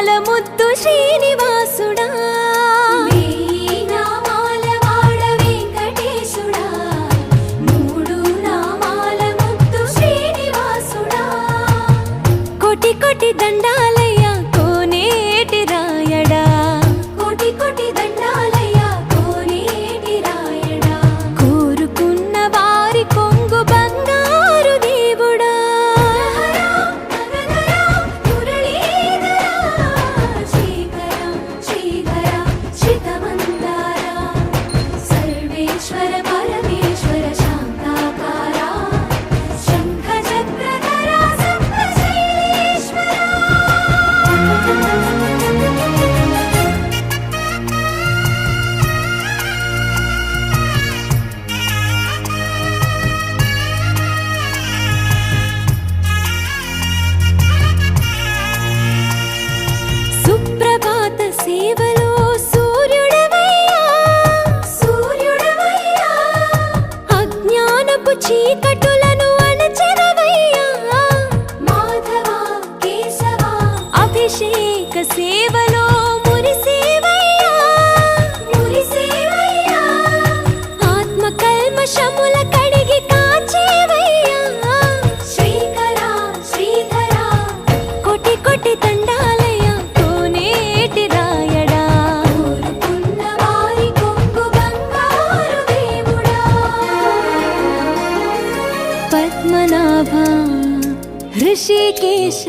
నామాల ముద్దు శ్రీనివాసుడా, వెయ్యి నామాల వాడ వెంకటేశుడా, మూడు నామాల ముద్దు శ్రీనివాసుడా. కోటి కోటి దండాలయ్యా కోనేటి రాయడా, కోటి కోటి దండాలయ్యా కోనేటి రాయడా. కోరుకున్న వారి కొంగు బంగారు దేవుడా. సర్వేశ్వర పరమేశ్వర శాంతాకారా, శంఖ చక్రధరా సప్తశైలేశ్వరా. సుప్రభాత సేవలో సూర్యుడవయ్యా, సూర్యుడవయ్యా, అజ్ఞానపు చీకటులను అణచెదవయ్యా. మాధవ కేశవ, అభిషేక సేవలో మురిసేవయ్యా, మురిసేవయ్యా. ఆత్మ కల్మషముల కడిగి కాచేవయ్యా. శ్రీకర శ్రీధర, కోటి కోటి దండాలయ్యా కోనేటి రాయడా, కోరుకున్న వారి కొంగు బంగారు దేవుడా. పద్మనాభ హృషికేశ